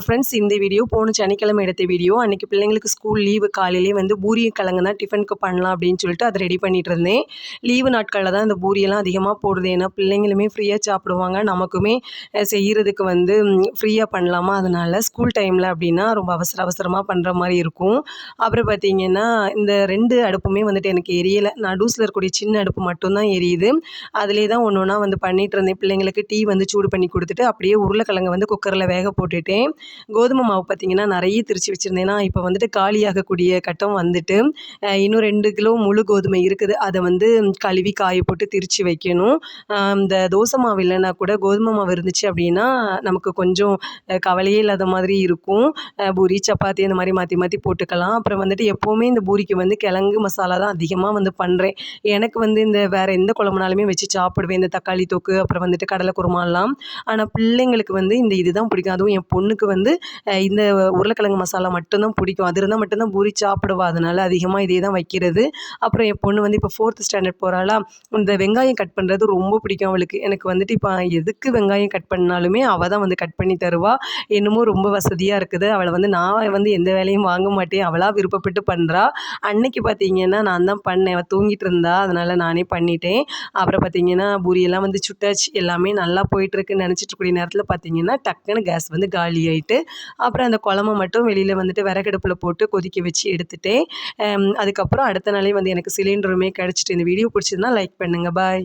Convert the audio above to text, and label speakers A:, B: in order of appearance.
A: Friends, இந்த video போன சனிக்கிழமை எடுத்த வீடியோ. அன்றைக்கி பிள்ளைங்களுக்கு ஸ்கூல் லீவு. காலையிலேயே வந்து பூரி கிழங்கு தான் டிஃபனுக்கு பண்ணலாம் அப்படின்னு சொல்லிட்டு அதை ரெடி பண்ணிட்டு இருந்தேன். லீவு நாட்களில் தான் இந்த பூரியெல்லாம் அதிகமாக போடுது. ஏன்னா பிள்ளைங்களுமே ஃப்ரீயாக சாப்பிடுவாங்க, நமக்குமே செய்கிறதுக்கு வந்து ஃப்ரீயாக பண்ணலாமா, அதனால் ஸ்கூல் டைமில் அப்படின்னா ரொம்ப அவசரமாக பண்ணுற மாதிரி இருக்கும். அப்புறம் பார்த்திங்கன்னா இந்த 2 அடுப்புமே வந்துட்டு எனக்கு எரியலை. நடுஸில் இருக்கக்கூடிய சின்ன அடுப்பு மட்டும்தான் எரியுது. அதிலே தான் ஒன்று ஒன்றா வந்து பண்ணிகிட்டு இருந்தேன். பிள்ளைங்களுக்கு டீ வந்து சூடு பண்ணி கொடுத்துட்டு அப்படியே உருளைக்கிழங்கு வந்து குக்கரில் வேக போட்டுட்டேன். கோதுமை மாவு பார்த்திங்கன்னா நிறைய திரிச்சு வச்சுருந்தேன். ஏன்னா இப்போ வந்துட்டு காலியாகக்கூடிய கட்டம் வந்துட்டு இன்னும் 2 கிலோ முழு கோதுமை இருக்குது. அதை வந்து கழுவி காய போட்டு திரிச்சு வைக்கணும். இந்த தோசை மாவு இல்லைன்னா கூட கோதுமை மாவு இருந்துச்சு அப்படின்னா நமக்கு கொஞ்சம் கவலையே இல்லாத மாதிரி இருக்கும். பூரி சப்பாத்தி அந்த மாதிரி மாற்றி மாற்றி போட்டுக்கலாம். அப்புறம் வந்துட்டு எப்போவுமே இந்த பூரிக்கு வந்து கிழங்கு மசாலா தான் அதிகமாக வந்து பண்ணுறேன். எனக்கு வந்து இந்த வேறு எந்த குழம்புனாலுமே வச்சு சாப்பிடுவேன். இந்த தக்காளி தொக்கு, அப்புறம் வந்துட்டு கடலை குருமாலாம். ஆனால் பிள்ளைங்களுக்கு வந்து இந்த இதுதான் பிடிக்கும். அதுவும் என் பொண்ணுக்கு வந்து இந்த உருளைக்கிழங்கு மசாலா மட்டும்தான் பிடிக்கும். அது இருந்தால் மட்டும்தான் பூரி சாப்பிடுவா. அதனால் அதிகமாக இதே தான் வைக்கிறது. அப்புறம் என் பொண்ணு வந்து இப்போ 4th ஸ்டாண்டர்ட் போகிறாளா, இந்த வெங்காயம் கட் பண்ணுறது ரொம்ப பிடிக்கும் அவளுக்கு. எனக்கு வந்துட்டு இப்போ எதுக்கு வெங்காயம் கட் பண்ணாலுமே அவள் தான் வந்து கட் பண்ணி தருவா. என்னமோ ரொம்ப வசதியாக இருக்குது. அவளை வந்து நான் வந்து எந்த வேலையும் வாங்க மாட்டேன். அவளாக விருப்பப்பட்டு பண்ணுறா. அன்னைக்கு பார்த்தீங்கன்னா நான் தான் பண்ணேன். அவள் தூங்கிட்டு இருந்தா. அதனால் நானே பண்ணிட்டேன். அப்புறம் பார்த்தீங்கன்னா பூரியெல்லாம் வந்து சுட்டாச்சு. எல்லாமே நல்லா போயிட்டுருக்குன்னு நினச்சிட்டு இருக்கக்கூடிய நேரத்தில் பார்த்தீங்கன்னா டக்குன்னு கேஸ் வந்து காலி ஆயிட்டு, அப்புறம் அந்த குழம்ப மட்டும் வெளியில் வந்துட்டு விறகடுப்பில் போட்டு கொதிக்க வச்சு எடுத்துட்டேன். அதுக்கப்புறம் அடுத்த நாளே வந்து எனக்கு சிலிண்டருமே கிடச்சிட்டு. இந்த வீடியோ பிடிச்சதுன்னா லைக் பண்ணுங்கள். பாய்.